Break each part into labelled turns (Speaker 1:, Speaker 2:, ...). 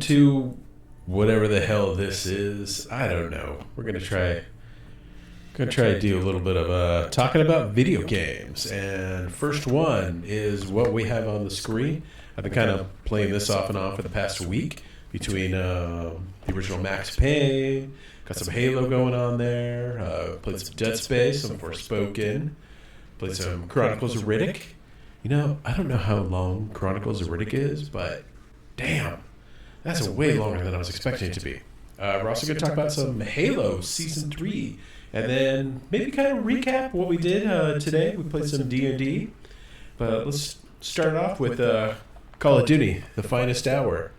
Speaker 1: to whatever the hell this is. I don't know. We're gonna try to do a little bit of talking about video games. And first one is what we have on the screen. I've been kind of playing this off and on for the past week between the original Max Payne, got some Halo going on there, played some Dead Space, some Forspoken, played some Chronicles of Riddick. You know, I don't know how long Chronicles of Riddick is, but damn, that's way longer than I was expecting it to be. We're also going to talk about some Halo Season 3, and then maybe kind of recap what we did today. We played some D&D, but let's start off with Call of Duty, The Finest Hour.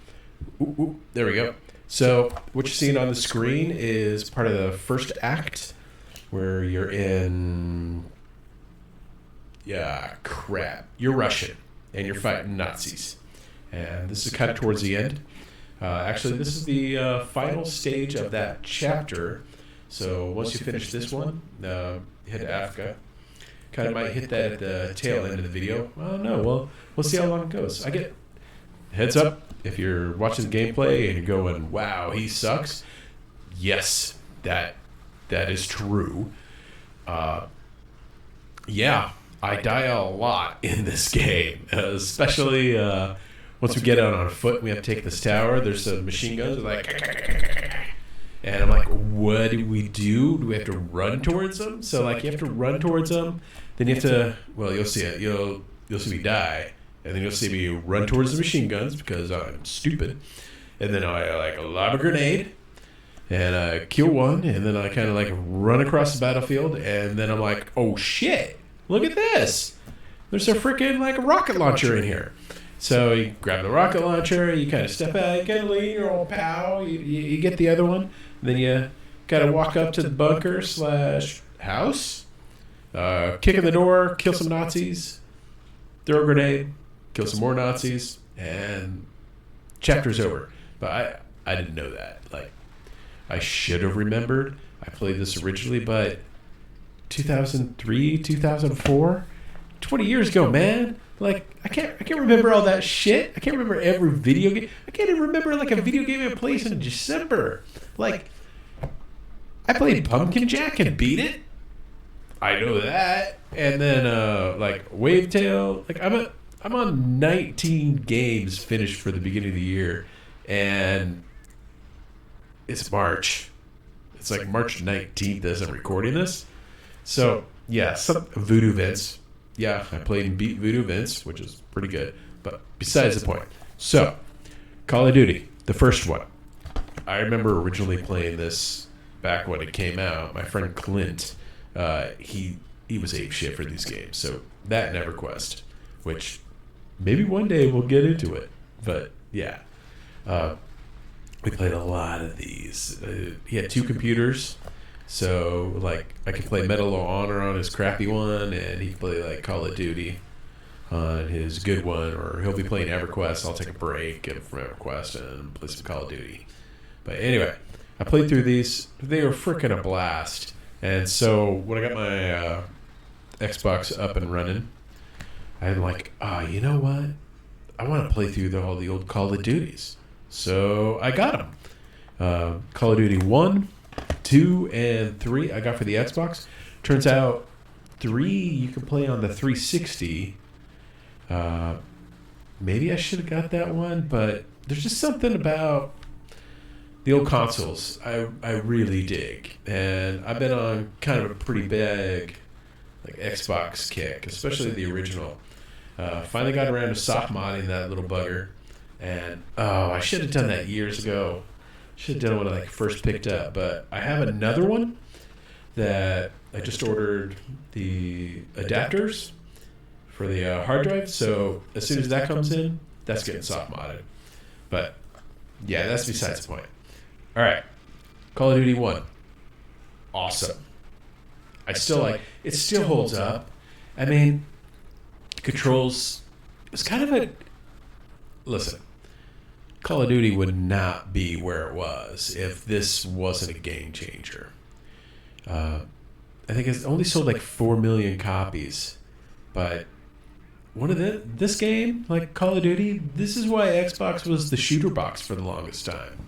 Speaker 1: Ooh, there we go. So what you're seeing on the screen is part of the first act, where you're in... Yeah, crap. You're Russian, and you're fighting Nazis. And this is kind of towards the end. Actually, this is the final stage of that chapter. So once you finish this one, head to Africa. Kind of might hit that at the tail end of the video. Oh, no. Well, we'll see how long it goes. I get heads up if you're watching the gameplay and you're going, wow, he sucks. Yes, that is true. Yeah. I die a lot in this game, especially once we get out on foot and we have to take this tower. There's some machine guns, like, and I'm like, what do we do? Do we have to run towards them? So, like, you have to run towards them, then you have to, well, you'll see it. You'll see me die, and then you'll see me run towards the machine guns because I'm stupid, and then I, like, lob a grenade, and I kill one, and then I kind of, like, run across the battlefield, and then I'm like, oh, shit. Look at this. There's a freaking, like, rocket launcher in here. So you grab the rocket launcher, you kind of step out, you kind of lean your old pal, you get the other one, and then you kind of walk up to the bunker / house, kick in the door, kill some Nazis, throw a grenade, kill some more Nazis, and chapter's over. But I didn't know that. Like, I should have remembered. I played this originally, but 2003, 2004, 20 years ago, man. Like, I can't remember all that shit. I can't remember every video game. I can't even remember, like, a video game I played in December. Like, I played Pumpkin Jack and beat it. I know that. And then, like, Wavetail. Like, I'm on 19 games finished for the beginning of the year, and it's March. It's like March 19th as I'm recording this. So, yeah, some Voodoo Vince. Yeah, I played and beat Voodoo Vince, which is pretty good. But besides the point. So, Call of Duty, the first one. I remember originally playing this back when it came out. My friend Clint, he was ape shit for these games. So, that and EverQuest, which maybe one day we'll get into it. But, yeah. We played a lot of these. He had 2 computers. So, like, I could play Medal of Honor on his crappy one, and he could play, like, Call of Duty on his good one, or he'll be playing EverQuest. I'll take a break, get from EverQuest, and play some Call of Duty. But anyway, I played through these. They were freaking a blast. And so, when I got my Xbox up and running, I'm like, you know what? I want to play through all the old Call of Duties. So, I got them. Call of Duty 1, 2, and 3 I got for the Xbox. Turns out 3 you can play on the 360. Maybe I should have got that one, but there's just something about the old consoles I really dig. And I've been on kind of a pretty big, like, Xbox kick, especially the original. Finally got around to soft modding that little bugger. And, I should have done that years ago. Should have done it when I, like, first picked up. But I have another one that I just ordered the adapters for the hard drive. So as soon as that comes in, that's getting soft modded. But, yeah, that's besides the point. All right. Call of Duty 1. Awesome. I still like it. Still holds up. I mean, controls. It's kind of a... Listen. Call of Duty would not be where it was if this wasn't a game changer. I think it's only sold like 4 million copies, but this game, like Call of Duty, this is why Xbox was the shooter box for the longest time.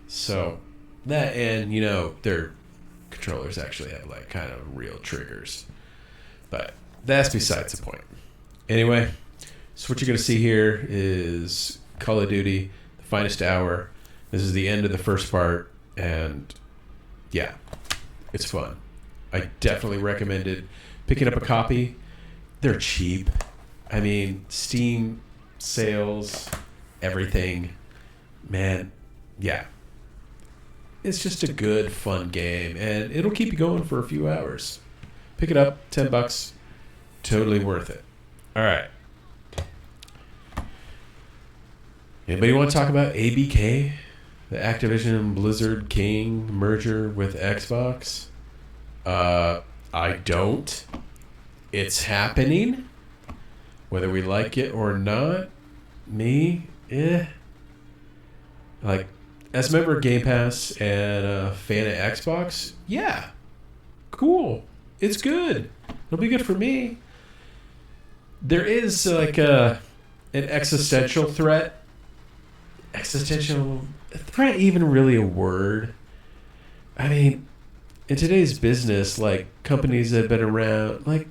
Speaker 1: So that, and their controllers actually have like kind of real triggers, but that's besides the point. Anyway, so what you're gonna see here is Call of Duty, the finest hour. This is the end of the first part, and yeah, it's fun. I definitely recommended picking up a copy. They're cheap. I mean, Steam sales, everything. Man, yeah. It's just a good, fun game, and it'll keep you going for a few hours. Pick it up, $10. Totally worth it. All right. Anybody want to talk about ABK? The Activision Blizzard King merger with Xbox? I don't. It's happening. Whether we like it or not, me, Like, as a member of Game Pass and a fan of Xbox, yeah, cool. It's good. It'll be good for me. There is like an existential threat. Existential threat, even really a word? I mean, in today's business, like companies that have been around, like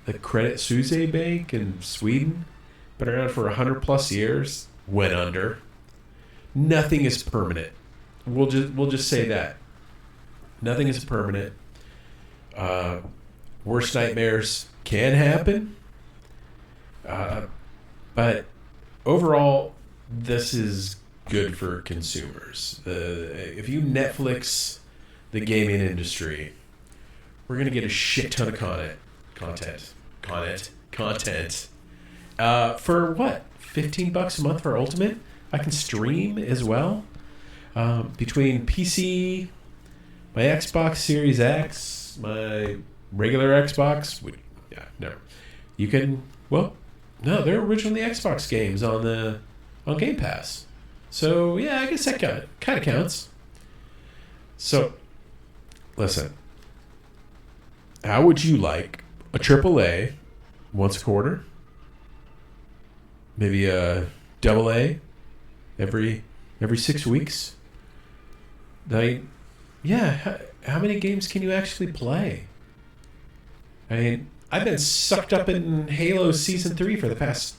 Speaker 1: the Credit Suisse Bank in Sweden, been around for 100+ years, went under. Nothing is permanent. We'll just say that. Nothing is permanent. Worst nightmares can happen. But overall, this is good for consumers. If you Netflix the gaming industry, we're going to get a shit ton of content. For what? $15 a month for Ultimate? I can stream as well. Between PC, my Xbox Series X, my regular Xbox. You can, well, no, they're originally Xbox games on Game Pass. So, yeah, I guess that kind of counts. So, listen. How would you like a AAA once a quarter? Maybe a AA every 6 weeks? How many games can you actually play? I mean, I've been sucked up in Halo Season 3 for the past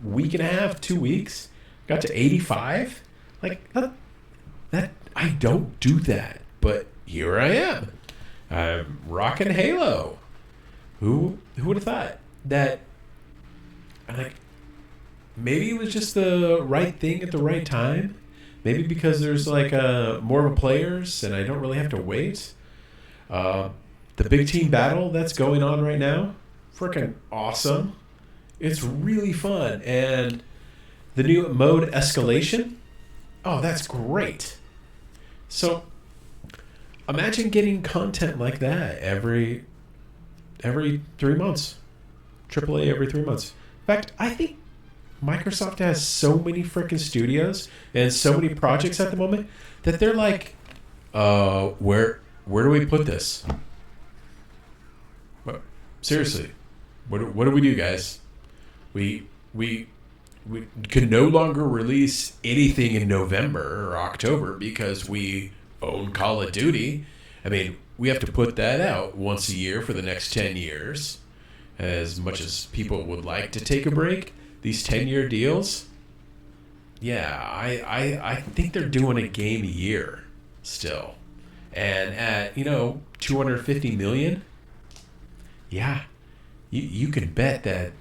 Speaker 1: week and a half, 2 weeks. Got to 85. Like, that I don't do that, but here I am. I'm rocking Halo. Who would have thought that? Like, maybe it was just the right thing at the right time. Maybe because there's like more of a players, and I don't really have to wait. The big team battle that's going on right now, freaking awesome. It's really fun, and the new mode escalation. Oh, that's great. So, imagine getting content like that every 3 months. AAA every 3 months. In fact, I think Microsoft has so many freaking studios and so many projects at the moment that they're like, where do we put this? What? Seriously, what do we do, guys? We can no longer release anything in November or October because we own Call of Duty. I mean, we have to put that out once a year for the next 10 years. As much as people would like to take a break, these 10-year deals, yeah, I think they're doing a game a year still. And at, $250 million, yeah, you can bet that,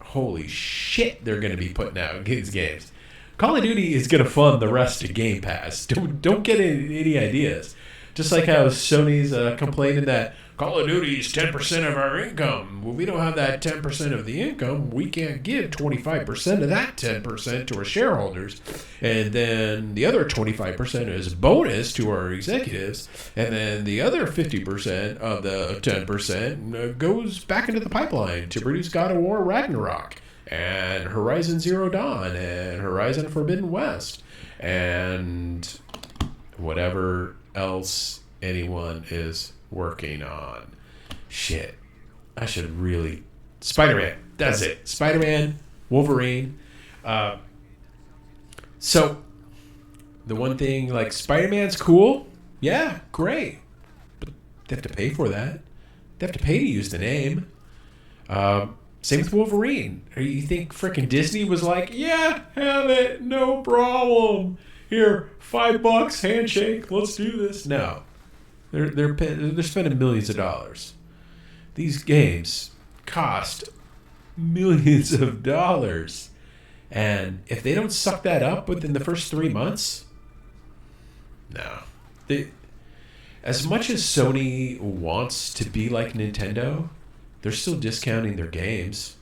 Speaker 1: holy shit, they're going to be putting out these games. Call of Duty is going to fund the rest of Game Pass. Don't get any ideas. Just like how Sony's complaining that Call of Duty is 10% of our income. Well, we don't have that 10% of the income. We can't give 25% of that 10% to our shareholders. And then the other 25% is bonus to our executives. And then the other 50% of the 10% goes back into the pipeline to produce God of War Ragnarok and Horizon Zero Dawn and Horizon Forbidden West and whatever else anyone is working on. Shit, I should really Spider-Man. That's it. Spider-Man, Wolverine. So the one thing, like, Spider-Man's cool. Yeah, great. But they have to pay for that. They have to pay to use the name. Same with Wolverine. You think frickin' Disney was like, yeah, have it, no problem. Here, $5, handshake, let's do this. No, they're spending millions of dollars. These games cost millions of dollars, and if they don't suck that up within the first 3 months, no. As much as Sony wants to be like Nintendo, they're still discounting their games.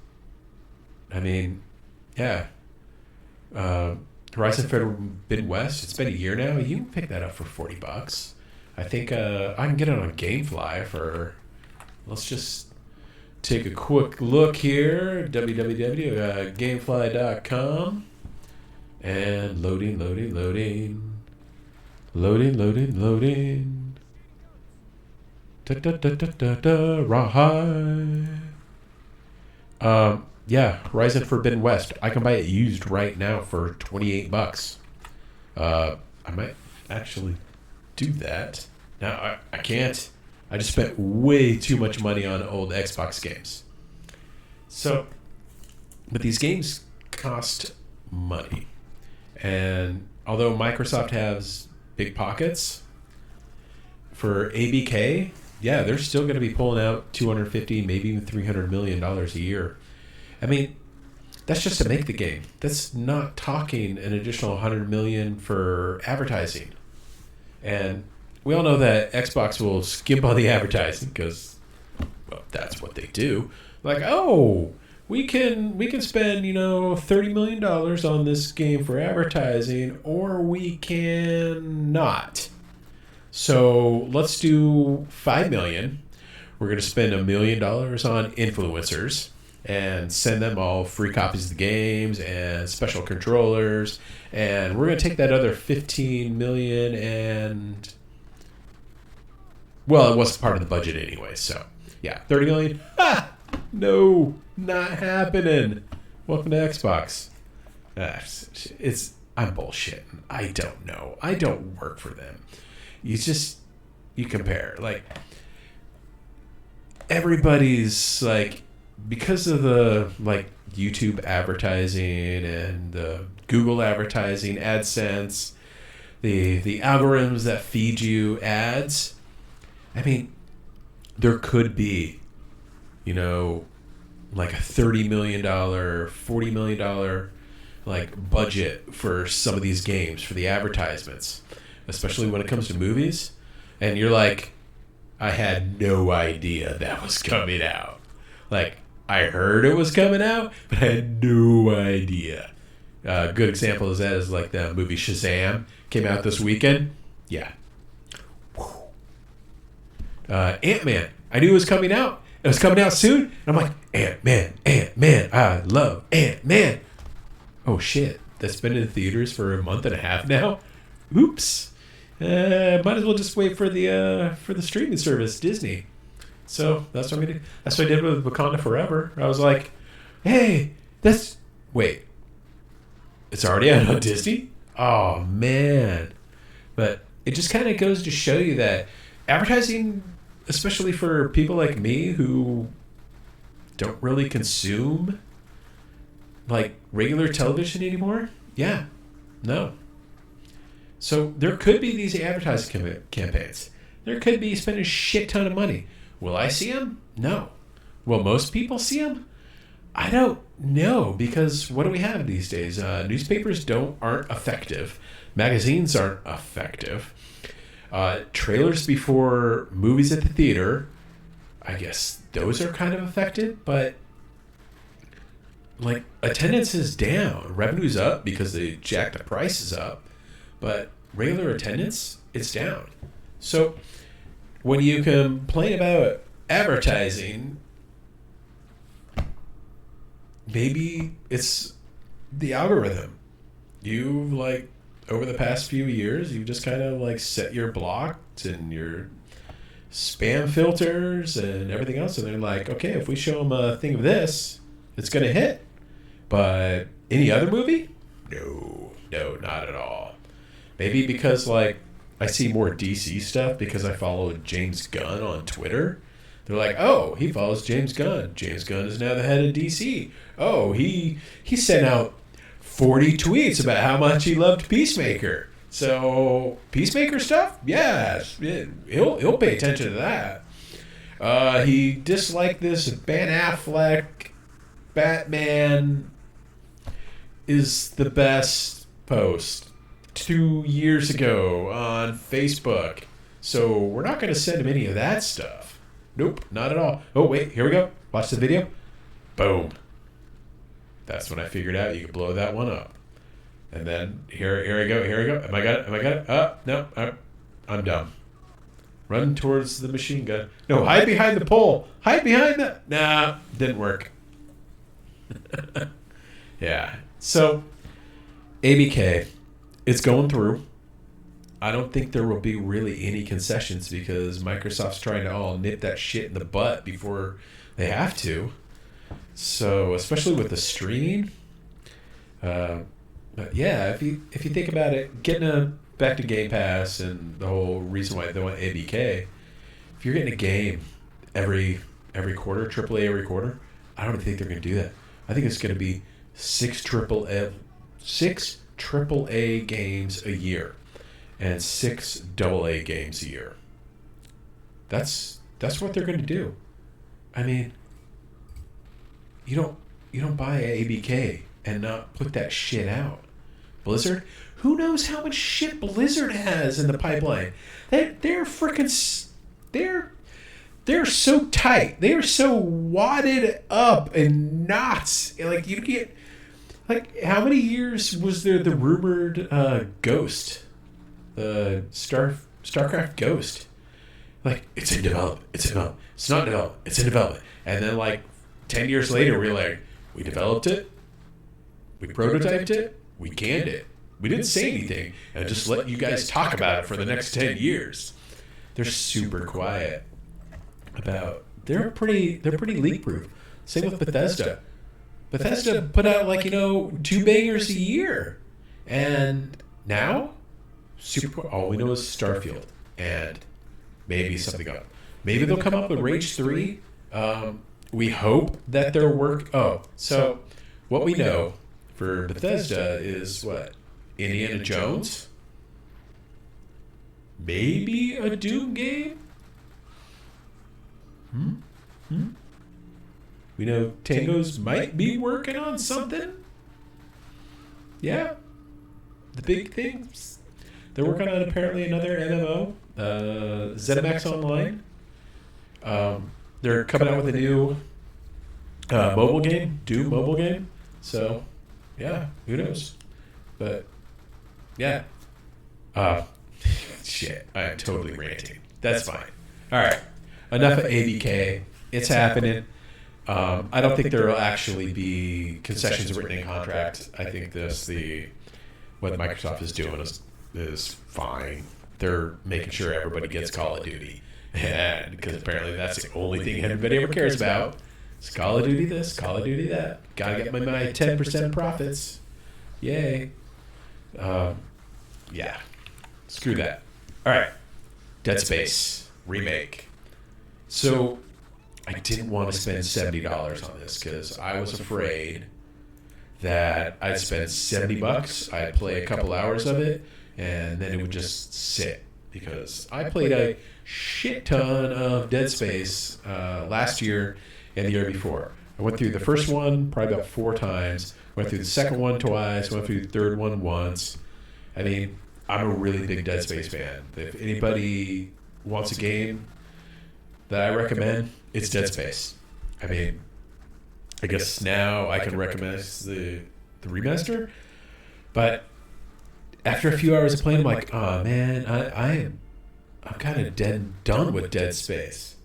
Speaker 1: I mean, yeah. Horizon Forbidden West, it's been a year now. You can pick that up for $40. I think I can get it on GameFly for... Let's just take a quick look here. www.gamefly.com. And loading. Rawhide. Yeah, Horizon Forbidden West. I can buy it used right now for $28. I might actually do that. Now I can't. I just spent way too much money on old Xbox games. So, but these games cost money, and although Microsoft has big pockets for ABK, yeah, they're still going to be pulling out $250, maybe even $300 million a year. I mean, that's just to make the game. That's not talking an additional $100 million for advertising. And we all know that Xbox will skimp on the advertising because, well, that's what they do. Like, oh, we can spend, $30 million on this game for advertising, or we can not. So let's do $5 million. We're going to spend $1 million on influencers and send them all free copies of the games and special controllers. And we're going to take that other $15 million and... Well, it wasn't part of the budget anyway, so... Yeah, $30 million? Ha! No, not happening. Welcome to Xbox. I'm bullshitting. I don't know. I don't work for them. You compare. Like, everybody's, like... Because of the YouTube advertising and the Google advertising, AdSense, the algorithms that feed you ads, I mean, there could be, like a $30 million, $40 million budget for some of these games for the advertisements, especially when it comes to movies. And you're like, I had no idea that was coming out. Like, I heard it was coming out, but I had no idea. A good example of that is like the movie Shazam came out this weekend. Yeah. Ant-Man. I knew it was coming out. It was coming out soon. And I'm like, Ant-Man. I love Ant-Man. Oh, shit. That's been in theaters for a month and a half now. Oops. Might as well just wait for the streaming service, Disney. So that's what I'm gonna do. That's what I did with Wakanda Forever. I was like, hey, wait. It's already out on Disney? Oh, man. But it just kind of goes to show you that advertising, especially for people like me who don't really consume regular television anymore, yeah, no. So there could be these advertising campaigns. There could be spending a shit ton of money. Will I see them? No. Will most people see them? I don't know, because what do we have these days? Newspapers aren't effective. Magazines aren't effective. Trailers before movies at the theater, I guess those are kind of affected, but attendance is down. Revenue's up because they jacked the prices up, but regular attendance is down. So when you complain about advertising, maybe it's the algorithm. You've over the past few years, you've just kind of set your blocks and your spam filters and everything else. And they're like, okay, if we show them a thing of this, it's going to hit. But any other movie? No, not at all. Maybe because, like, I see more DC stuff because I follow James Gunn on Twitter. They're like, oh, he follows James Gunn. James Gunn is now the head of DC. Oh, he sent out 40 tweets about how much he loved Peacemaker. So, Peacemaker stuff? Yeah, he'll pay attention to that. He disliked this Ben Affleck Batman is the best post 2 years ago on Facebook. So, we're not going to send him any of that stuff. Nope, not at all. Oh, wait, here we go. Watch the video. Boom. That's when I figured out you could blow that one up. And then, here I go. Am I got it? No, I'm dumb. Run towards the machine gun. No, hide behind the pole. Hide behind the... Nah, didn't work. Yeah. So, ABK, it's going through. I don't think there will be really any concessions because Microsoft's trying to all nip that shit in the butt before they have to. So, especially with the streaming, but yeah, if you think about it, getting back to Game Pass and the whole reason why they want ABK, if you're getting a game every quarter, AAA every quarter, I don't think they're going to do that. I think it's going to be six AAA games a year. And 6 AA games a year. That's what they're going to do. I mean, you don't buy ABK and not put that shit out. Blizzard, who knows how much shit Blizzard has in the pipeline? They're freaking they're so tight. They are so wadded up in knots. Like you get like how many years was there the rumored Ghost? The StarCraft Ghost. Like, it's in development. It's not in development. It's in development. And then, like, 10 years later, we're like, we developed it. We prototyped it. We canned it. We didn't say anything. And just let you guys talk about it for the next 10 years. They're super quiet about... They're pretty leak-proof. Same with Bethesda. Bethesda put out, like, 2 bangers a year. And now... all we know is Starfield and maybe something else. Maybe they'll come up with Rage 3. We hope that their work... so what we know for Bethesda is what? Indiana Jones? Maybe a Doom game? We know Tangos might be working on something. Yeah. The big things. They're working on apparently another MMO, ZeniMax Online. They're coming out with a new mobile game, Doom mobile game. So, yeah, who knows? But, yeah. Shit, I am totally ranting. That's fine. All right, enough of ABK. It's happening. I don't think there will actually be concessions written in contract. I think what Microsoft is doing is fine. They're making sure everybody gets Call of Duty. And because apparently that's the only thing everybody ever cares about. It's Call of Duty this, Call of Duty that. Gotta get my 10% profits. Yay. Yeah. Screw that. Alright. Dead Space remake. So I didn't want to spend $70 on this because I was afraid that I'd spend $70, I'd play a couple hours of it, and then it would just sit because I played a shit ton of Dead Space last year and the year before. I went through the first one probably about 4 times, went through the second one twice, went through the third one once. I mean, I'm a really big Dead Space fan. If anybody wants a game that I recommend, it's Dead Space. I mean, I guess now I can recommend the remaster, but after a few hours of playing, I'm like, oh man, I'm kind of done with Dead Space.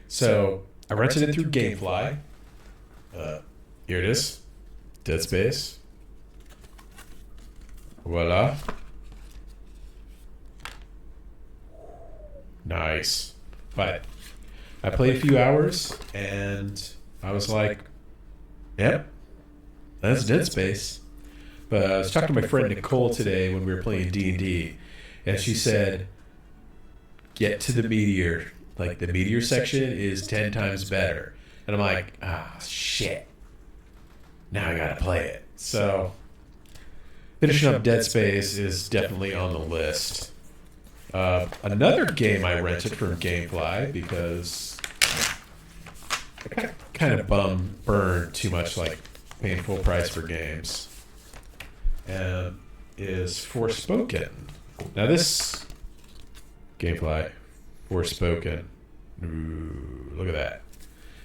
Speaker 1: So I rented it through GameFly. Here it is, Dead Space. Voila. Nice. But I played a few hours, and I was like, yep, that's Dead Space. But I was talking to my friend Nicole today when we were playing D&D, and she said, get to the meteor. Like, the meteor section is 10 times better. And I'm like, shit. Now I gotta play it. So, finishing up Dead Space is definitely on the list. Another game I rented from Gamefly because I kind of burned too much, like, paying full price for games. And is Forspoken. Now this Gamefly, Forspoken. Ooh, look at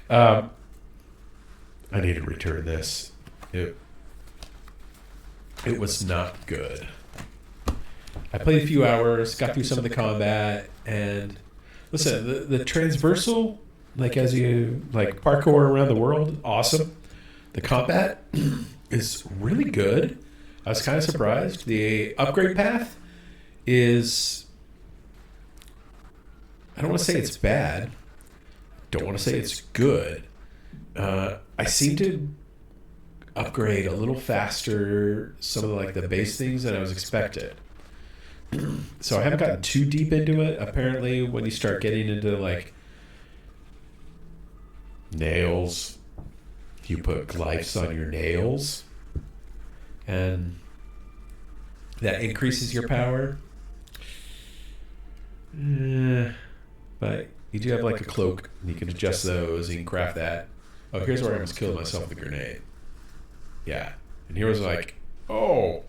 Speaker 1: that. I need to return this. It was not good. I played a few hours, got through some of the combat, and listen, the transversal, like as you like parkour around the world, awesome. The combat is really good. I was kind of surprised. The upgrade path is, I don't want to say it's bad. Don't want to say it's good. I seem to upgrade a little faster some of the base things than I was expected. So I haven't gotten too deep into it. Apparently, when you start getting into like nails, you put glyphs on your nails, and that increases your power. But you do have like a cloak, and you can adjust those, and you can craft that. Oh, here's where I almost killed myself with a grenade. Yeah. And here was like, oh,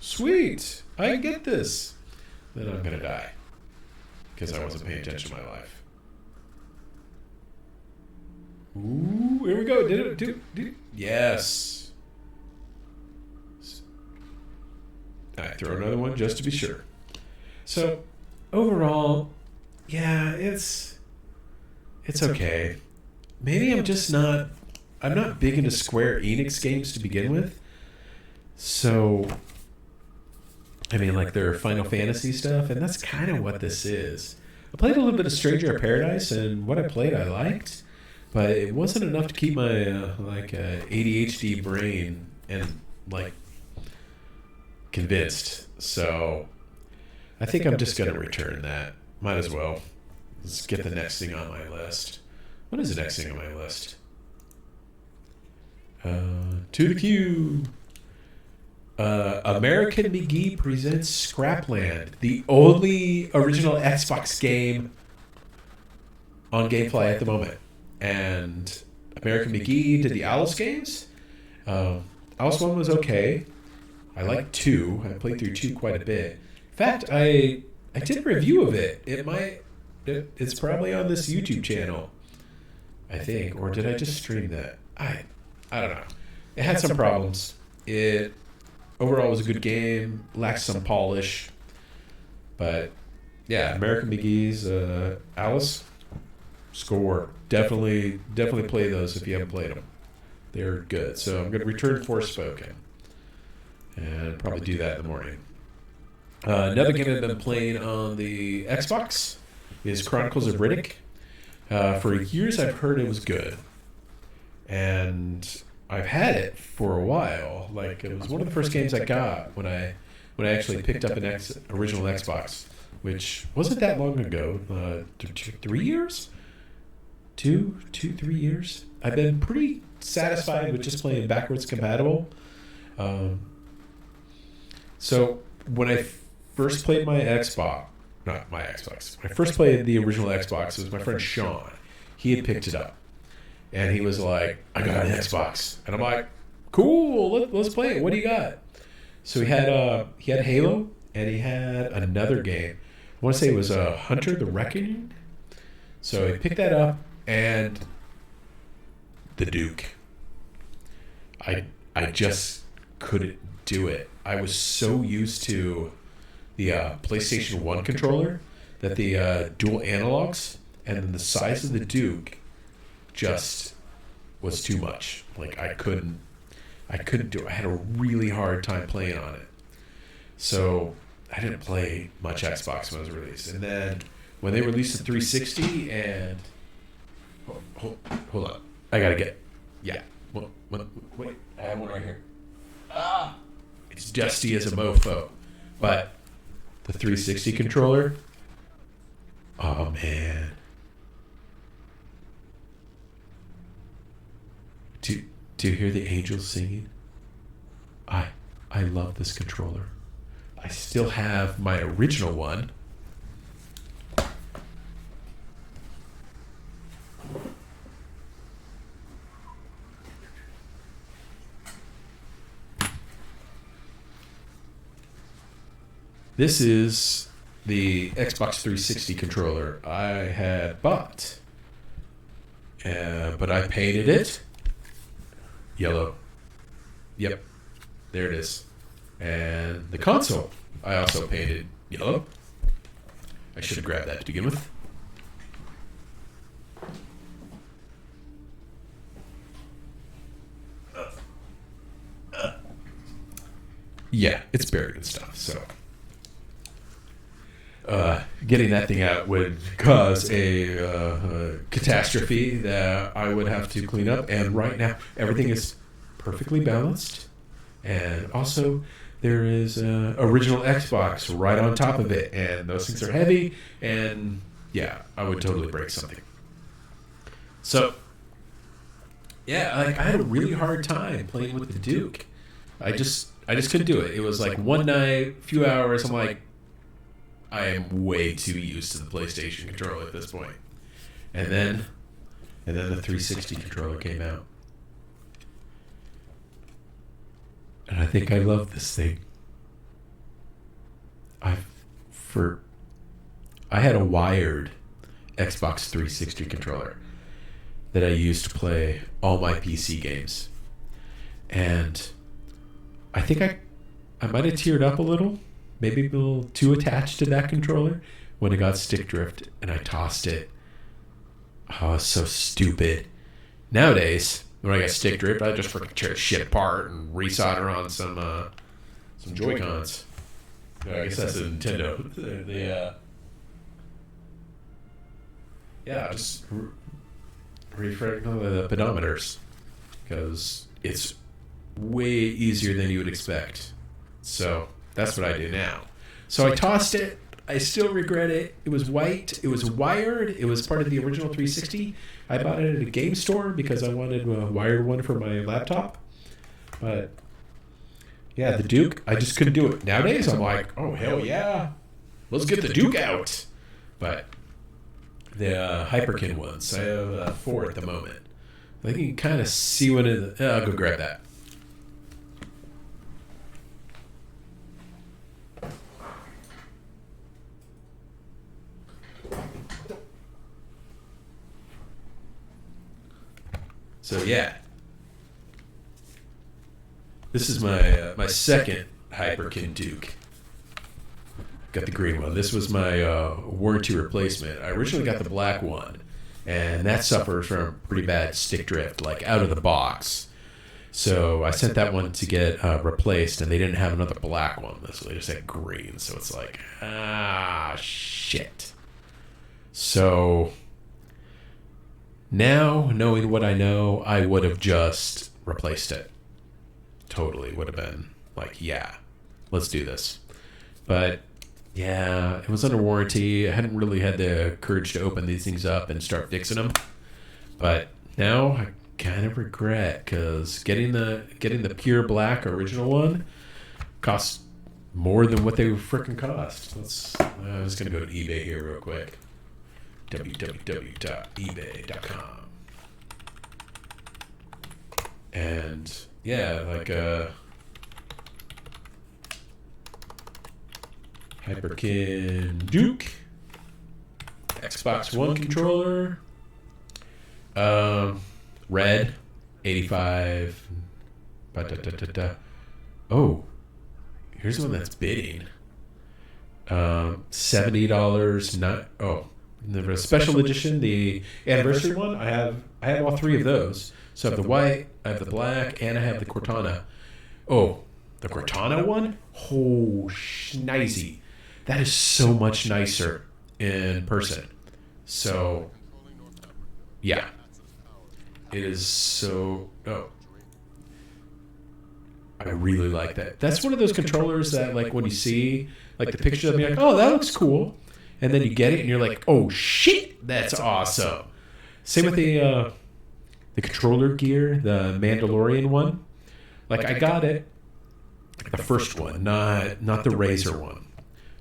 Speaker 1: sweet, I get this. Then I'm going to die because I wasn't paying attention to my life. Ooh, here we go. Did it? Yes. I throw another one just to be sure. So, overall, yeah, it's okay. Maybe I'm just not... I'm not big into Square Enix games to begin with. So, I mean, like their Final Fantasy stuff, and that's kind of what this is. I played a little bit of Stranger of Paradise, and what I played I liked, but it wasn't enough to keep my ADHD brain and like convinced. So, I think I'm just going to return that. Might as well. Let's get the next thing on my list. What is the next thing on my list? To the queue. American McGee presents Scrapland, the only original Xbox game on Gamefly at the moment. And American McGee did the Alice games. Alice 1 was okay. I liked 2. I played through 2 quite a bit. In fact, I did a review of it. It's probably on this YouTube channel, I think. Or did I just stream that? I don't know. It had some problems. It overall was a good game. Lacked some polish. But yeah, American McGee's Alice score. Definitely play those if you haven't played them. They're good. So I'm going to return Forspoken and probably do that in the morning. Another game I've been playing on the Xbox is Chronicles of Riddick. For years I've heard it was good. And I've had it for a while. Like, it was one of the first games I got when I actually picked up an original Xbox, which wasn't that long ago. 3 years? 3 years? I've been pretty satisfied with just playing backwards compatible. So when I first played my Xbox, not my Xbox, when I first played the original Xbox, it was my friend Sean. He had picked it up. And he was like, I got an Xbox. And I'm like, cool, let's play it. What do you got? So he had Halo, and he had another game. I want to say it was Hunter the Reckoning. So he picked that up, and the Duke. I just couldn't do it. I was so used to the PlayStation 1 controller that the dual analogs and then the size of the Duke just was too much. Like, I couldn't do it. I had a really hard time playing on it. So I didn't play much Xbox when it was released. And then when they released the 360 and hold on, I gotta get wait, I have one right here. It's dusty as a mofo, but the 360 controller. Oh man, do you hear the angels singing? I love this controller. I still have my original one. This is the Xbox 360 controller I had bought, but I painted it yellow. Yep, there it is. And the console I also painted yellow. I should have grabbed that to begin with. Yeah, it's buried and stuff, so getting that thing out would cause a catastrophe that I would have to clean up. And right now, everything is perfectly balanced. And also, there is original Xbox right on top of it. And those things are heavy. And yeah, I would totally break something. So, yeah, like I had a really hard time playing with the Duke. I just couldn't do it. It was like one night, few hours. I'm like, I am way too used to the PlayStation controller at this point. And then the 360 controller came out. And I think I love this thing. I had a wired Xbox 360 controller that I used to play all my PC games. And I think I might have teared up a little. Maybe a little too attached to that controller when it got stick drift and I tossed it. Oh, it's so stupid. Nowadays, when I got stick drift, I just freaking tear shit apart and resolder on some Joy-Cons. I guess that's a Nintendo. Just refresh the pedometers because it's way easier than you would expect. So that's what I do now. So I tossed it. I still regret it. It was white. It was wired. It was part of the original 360. I bought it at a game store because I wanted a wired one for my laptop. But yeah, the Duke, I just couldn't do it. Nowadays, I'm like, oh, hell yeah. Let's get the Duke out. But the Hyperkin ones, I have 4 at the moment. I think you can kind of see one of the... I'll go grab that. So yeah, this is my second Hyperkin Duke. Got the green one. This was my warranty replacement. I originally got the black one, and that suffers from pretty bad stick drift, like out of the box. So I sent that one to get replaced, and they didn't have another black one, so they just had green. So it's like, shit. So now, knowing what I know, I would have just replaced it. Totally would have been like, yeah, let's do this. But yeah, it was under warranty. I hadn't really had the courage to open these things up and start fixing them. But now I kind of regret because getting the pure black original one cost more than what they freaking cost. I was gonna go to eBay here real quick. www.ebay.com. And yeah, like Hyperkin Duke, Xbox One controller, red, 85. Oh, here's one that's bidding. $70. The special edition, the anniversary one. I have all 3 of those. So I have the white, I have the black, and I have the Cortana. Oh, the Cortana one? Oh, schneezy. That is so much nicer. in person. So, yeah. It is so... Oh. I really like that. That's one of those controllers that, like, when you see, like, the picture of them, you're like, oh, that looks cool. And then you get it, and you're like, oh, shit, that's awesome. Same with the controller gear, the Mandalorian one. Like, I got it, the first one, not the Razer one.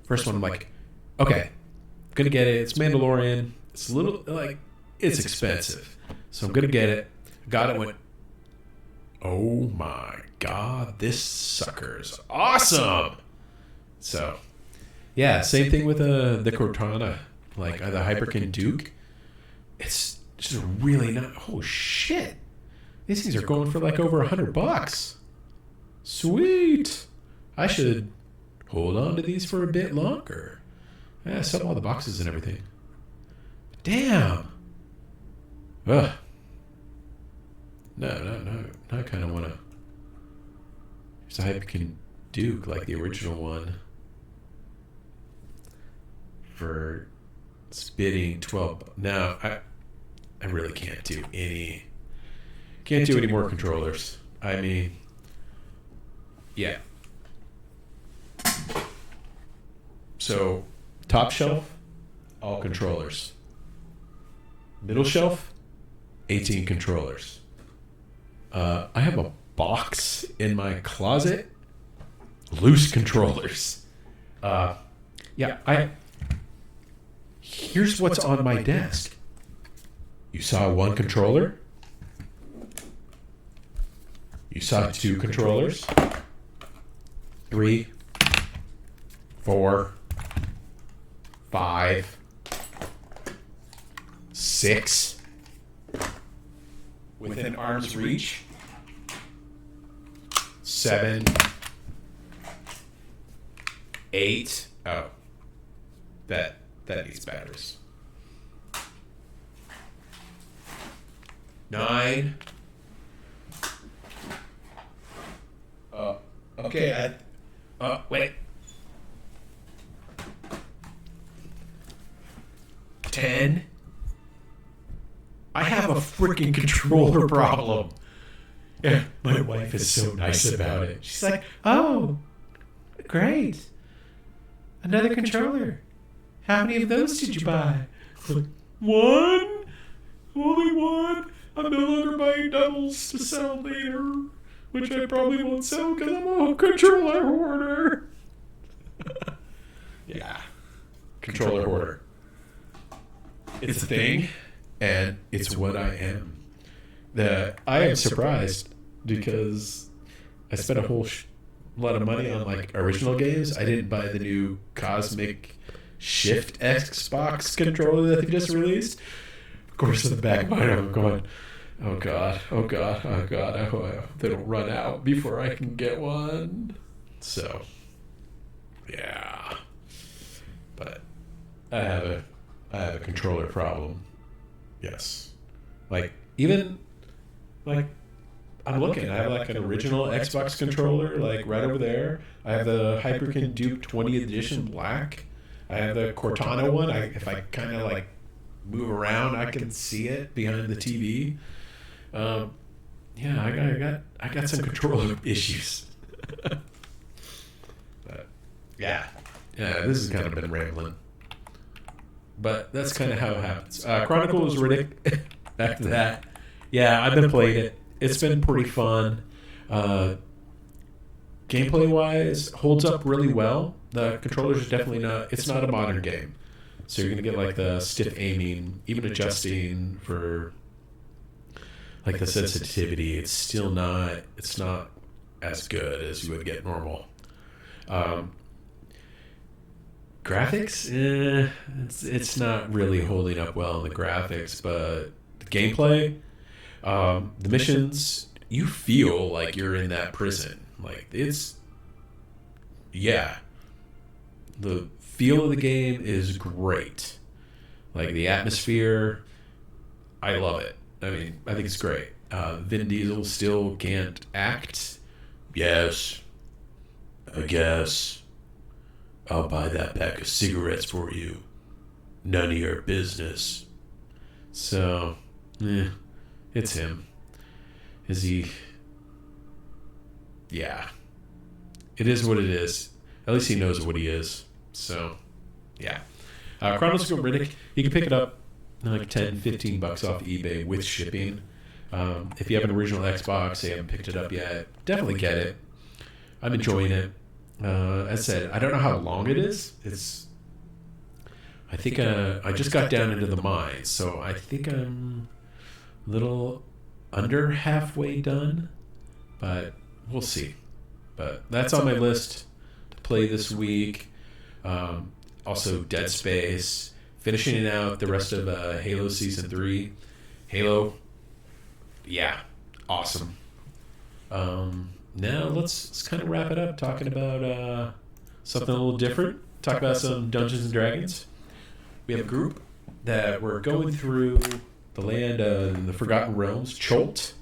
Speaker 1: First one, I'm like, okay, I'm going to get it. It's Mandalorian. It's a little, like, it's expensive. So I'm going to get it. Got it, went, oh, my God, this sucker's awesome. So, yeah, same thing with the Cortana, like the Hyperkin Duke. It's just really not. Oh shit! These things are going for like over $100. Sweet. I should hold on to these for a bit longer. Yeah, I sell all the boxes and everything. Damn. Ugh. No. I kind of want to. There's a Hyperkin Duke, like the original one, for bidding 12. No, I really can't do any more controllers. I mean, yeah. So, top shelf, all controllers. Middle shelf, 18 controllers. I have a box in my closet, loose controllers. Here's what's on my desk. You saw one controller. You saw two controllers. 3, 4, 5, 6. Within arm's reach. 7, 8. Oh, that needs batteries. 9. Okay. Wait. 10. I have a freaking controller problem. Yeah, my wife is so nice about it. She's like, oh, great. Another controller. How many of those did you buy? Like, 1? Only 1? I'm no longer buying doubles to sell later, which I probably won't sell because I'm a controller hoarder. Yeah. Controller hoarder. It's a thing, and it's what I am. I am surprised because I spent a whole lot of money on like original games. I didn't buy the new Cosmic Shift Xbox controller that they just released. Of course, in the back of my mind, I'm going, oh God, I hope they don't run out before I can get one. So, yeah. But I have a controller problem. Yes. Like, even, like, I'm looking. I have like an original Xbox controller, like right over there. I have the Hyperkin Duke 20th Edition Black. I have the Cortana one. If I kind of like move around, I can see it behind the TV. Yeah, I got some controller issues. But yeah, this has kind of been rambling. But that's kind of how it happens. Chronicles Riddick. Back to that. Yeah, I've been playing it. It's been pretty fun. Gameplay wise, holds up really well. The controllers are definitely not. It's not a modern game, so you're gonna get like the stiff aiming, even adjusting for like the sensitivity. It's still not. It's not as good as you would get normal. Graphics, it's not really holding up well in the graphics, but the gameplay, the missions, you feel like you're in that prison. Like the feel of the game is great. Like the atmosphere, I love it. I mean, I think it's great. Vin Diesel still can't act. Yes, I guess I'll buy that pack of cigarettes for you. none of your business. So, it's him. Is he? Yeah. It is what it is. At least he knows what he is. So, yeah. Chronicles of Riddick, you can pick it up like $10-15 off eBay with shipping. If you have an original Xbox, you haven't picked it up yet, definitely get it. I'm enjoying it. As I said, I don't know how long it is. I think I just got down into the mines, so I think I'm a little under halfway done, but we'll see. But that's on my list to play this week. Also, Dead Space, finishing it out the rest of Halo Season 3. Halo, yeah, awesome. Now let's kind of wrap it up talking about something a little different. Talk about some Dungeons and Dragons. We have a group that we're going through the land of the Forgotten Realms, Cholt.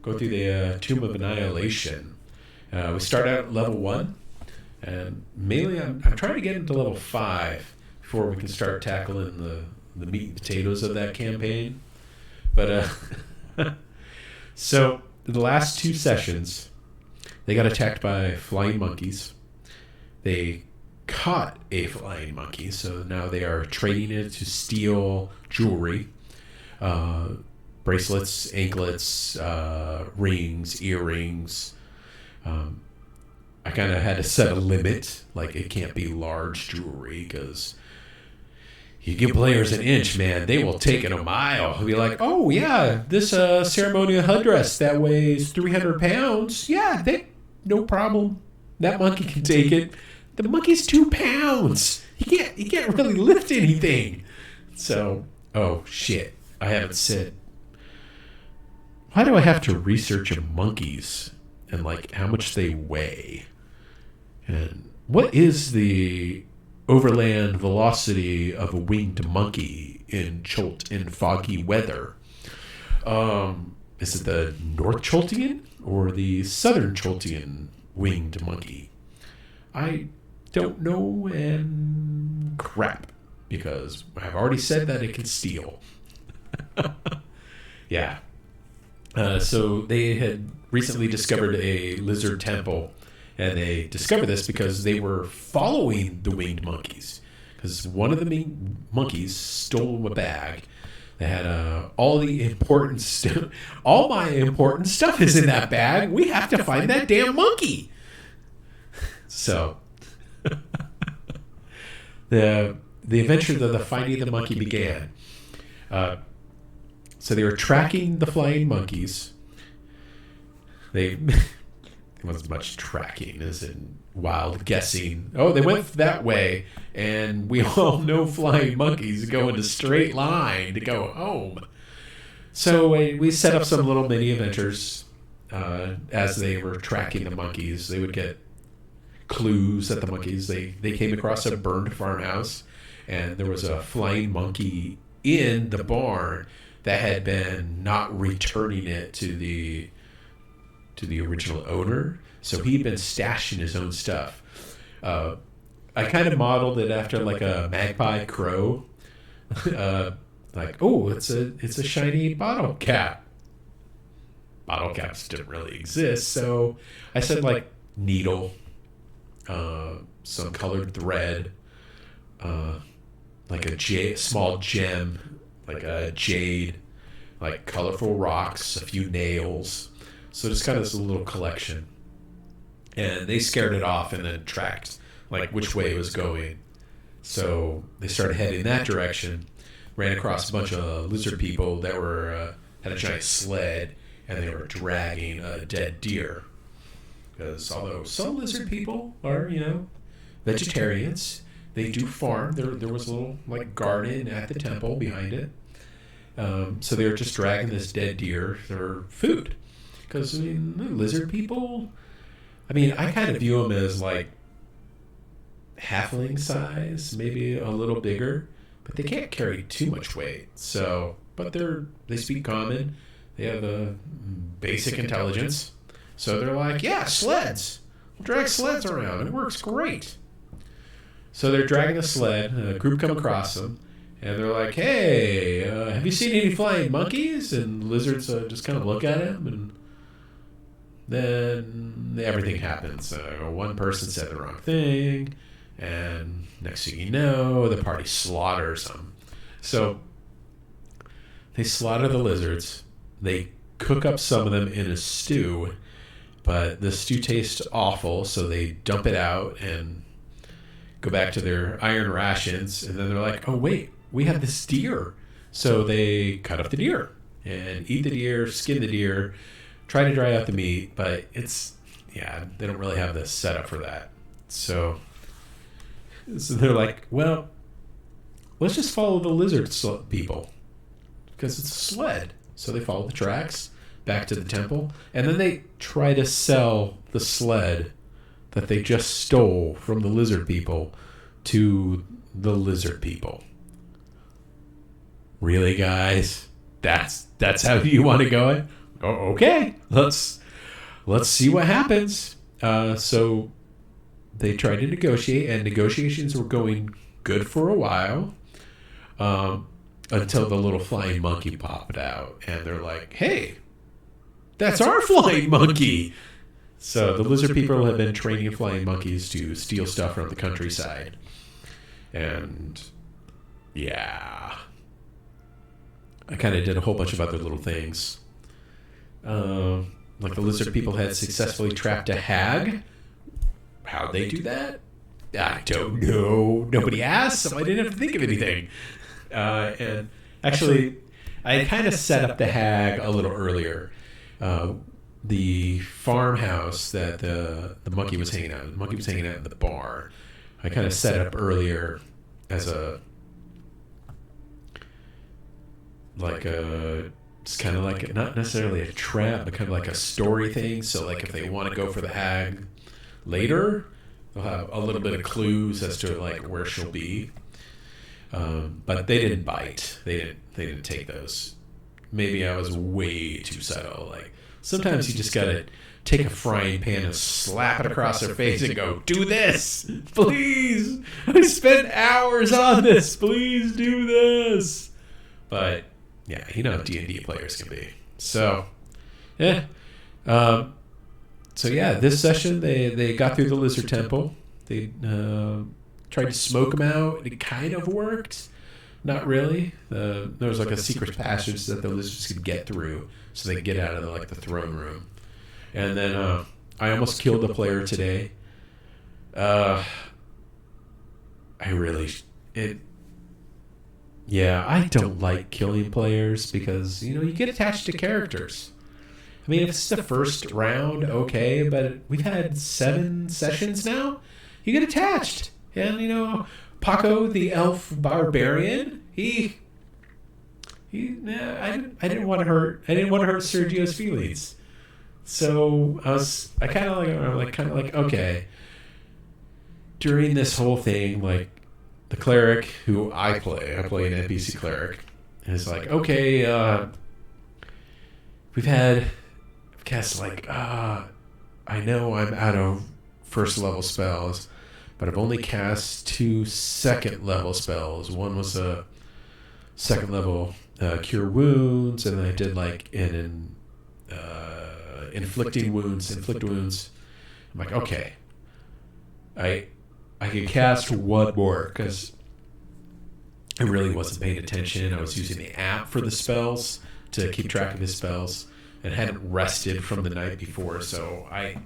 Speaker 1: Go through the Tomb of Annihilation. We start out at level 1. And mainly, I'm trying to get into level 5 before we can start tackling the meat and potatoes of that campaign. But so the last 2 sessions, they got attacked by flying monkeys. They caught a flying monkey, so now they are trading it to steal jewelry, bracelets, anklets, rings, earrings. I kind of had to set a limit, like it can't be large jewelry, because you give players an inch, man, they will take it a mile. They'll be like, oh yeah, this ceremonial headdress that weighs 300 pounds, yeah, no problem. That monkey can take it. The monkey's 2 pounds. He can't really lift anything. So, oh shit, I haven't said. Why do I have to research monkeys and like how much they weigh? And what is the overland velocity of a winged monkey in Cholt in foggy weather? Is it the North Choltian or the Southern Choltian winged monkey? I don't know, and crap, because I've already said that it can steal. Yeah. So they had recently discovered a lizard temple. And they discovered this because they were following the winged monkeys. Because one of the monkeys stole a bag that had all the important stuff. All my important stuff is in that bag. We have to find that damn monkey. So the adventure of the finding the monkey began. So they were tracking the flying monkeys. It wasn't much tracking, as in wild guessing. Oh, they went that way, and we all know flying monkeys go in a straight line to go home. So we set up some little mini adventures as they were tracking the monkeys. They would get clues at the monkeys. They came across a burned farmhouse, and there was a flying monkey in the barn that had been not returning it to the original owner, so he'd been stashing his own stuff. I kind of modeled it after like a magpie crow, like, oh, it's a shiny bottle cap. Bottle caps didn't really exist, so I said like needle, some colored thread, like a small gem, like a jade, like colorful rocks, a few nails. So just kind of this little collection. And they scared it off and then tracked like which way it was going. So they started heading that direction, ran across a bunch of lizard people that were had a giant sled, and they were dragging a dead deer. Because although some lizard people are, vegetarians, they do farm. There was a little like garden at the temple behind it. So they were just dragging this dead deer for food. Because, lizard people, I kind of view them as like halfling size, maybe a little bigger, but they can't carry too much weight. So, but they speak common. They have a basic intelligence. So they're like, yeah, sleds. We'll drag sleds around. It works great. So they're dragging a sled. A group come across them, And they're like, hey, have you seen any flying monkeys? And lizards just kind of look at him, and then everything happens. One person said the wrong thing, and next thing you know, the party slaughters them. So they slaughter the lizards. They cook up some of them in a stew, but the stew tastes awful, so they dump it out and go back to their iron rations. And then they're like, oh, wait, we have this deer. So they cut up the deer and eat the deer, skin the deer, try to dry out the meat, but they don't really have the setup for that. So they're like, well, let's just follow the lizard people because it's a sled. So they follow the tracks back to the temple, and then they try to sell the sled that they just stole from the lizard people to the lizard people. Really, guys? That's how you want to go? Oh, okay, let's see what happens. So they tried to negotiate, and negotiations were going good for a while, until the little flying monkey popped out, and they're like, hey, that's our flying monkey. So the lizard people have been training flying monkeys to steal stuff from the countryside. And yeah, I kind of did a whole bunch of other little things. Like the lizard people had successfully trapped a hag. How'd they do that? I don't know. Nobody asked, so I didn't have to think of anything. And actually, I kind of set up the hag a little earlier. The farmhouse that the monkey was hanging out. The monkey was hanging out in the bar. I kind of set it up earlier as it's kind of like not necessarily a trap, but kind of like a story thing. So like if they want to go for the hag later, they'll have a little bit of clues as to like where she'll be. But they didn't bite. They didn't take those. Maybe I was way too subtle. Like sometimes you just gotta take a frying pan and slap it across their face and go, "Do this, please! I spent hours on this. Please do this." But yeah, you know how D&D players can be. So yeah. So yeah, this session they got through the lizard temple. They tried to smoke them out. It kind of worked. Not really. There was like a secret passage that the lizards could get through, so they could get out of the throne room. And then I almost killed the player today. I don't like killing players because you get attached to characters. I mean, if it's the first round, okay, but we've had 7 sessions now. You get attached. And Paco, the elf barbarian, I didn't want to hurt Sergio's feelings. So I kind of like okay. During this whole thing, like the cleric who I play an NPC cleric, and it's like, okay, we've cast I know I'm out of first level spells, but I've only cast 2 second level spells. One was a second level cure wounds, and then I did inflict wounds. I'm like, okay, I can cast one more because I really wasn't paying attention. I was using the app for the spells to keep track of his spells and hadn't rested from the night before, so I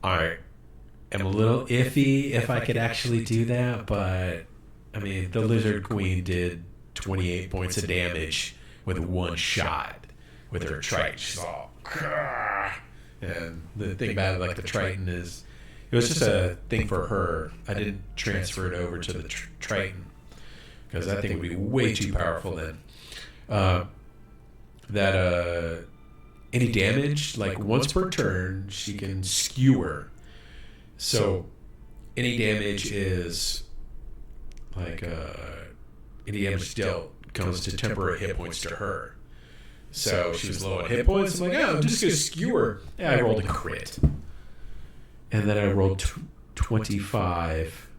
Speaker 1: am a little iffy if I could actually do that, but I mean, the Lizard Queen did 28 points of damage with one shot with her Triton. She's all, and the thing about it, like the Triton is, it was just a thing for her. I didn't transfer it over to the Triton because that thing would be way too powerful then. Any damage, like once per turn, she can skewer. So any damage is like any damage dealt comes to temporary hit points to her. So she was low on hit points. I'm like, I'm just going to skewer. Yeah, I rolled a crit. And then I rolled 25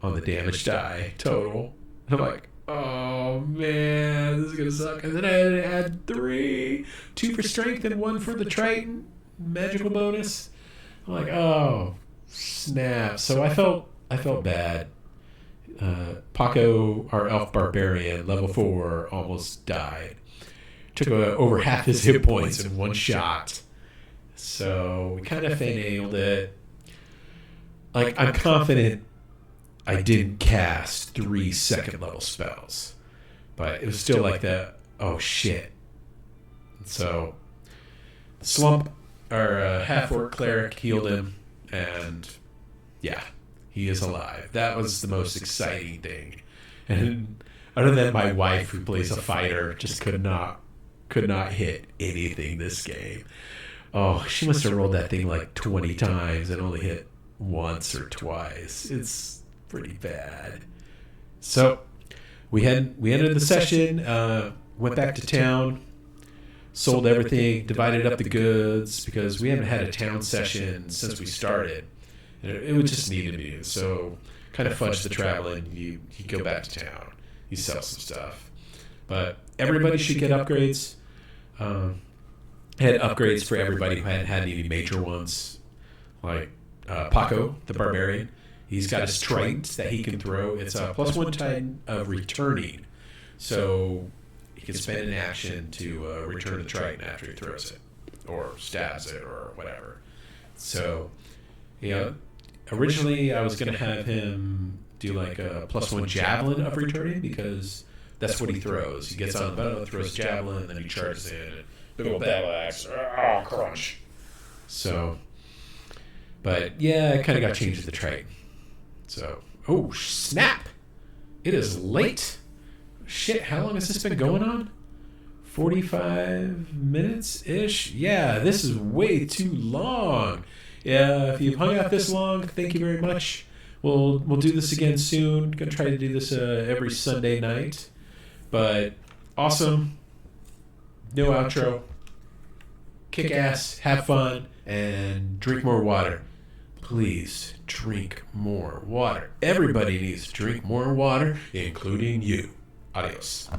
Speaker 1: on the damage die total. And I'm like, oh man, this is gonna suck. And then I had to add 3, 2 for strength and 1 for the Triton magical bonus. I'm like, oh snap. So I felt bad. Paco, our elf barbarian, level 4, almost died. Took over half his hit points in one shot. So we kind of nailed it. Like, I'm confident I didn't cast 3 second level spells, but it was still like that. Oh shit! So Slump, our half orc cleric, healed him, and yeah, he is alive. That was the most exciting thing. And other than my wife, who plays a fighter, just could not hit anything this game. Oh, she must have rolled that thing like 20 times and only hit once or twice. It's pretty bad. So we ended the session, went back to town, sold everything, divided up the goods, because we haven't had a town session since we started. And it would just need to be. So kind of fudge the traveling. You go back to town. You sell some stuff. But everybody should get upgrades. Had upgrades for everybody who hadn't had any major ones. Like Paco, the barbarian. He's got his trident that he can throw. It's a +1 time of returning. So he can spend an action to return the trident after he throws it. Or stabs it or whatever. So, originally I was going to have him do like a +1 javelin of returning, because that's what he throws. He gets on the bow, throws a javelin, and then he charges in. Big old battle axe. Oh, crunch. So, but yeah, it kind of got changed to the trident. So, oh, snap. It is late. Shit, how long has this been going on? 45 minutes-ish? Yeah, this is way too long. Yeah, if you've hung out this long, thank you very much. We'll do this again soon. Gonna try to do this every Sunday night. But awesome. No outro. Kick ass, have fun, and drink more water. Please drink more water. Everybody needs to drink more water, including you. Adios.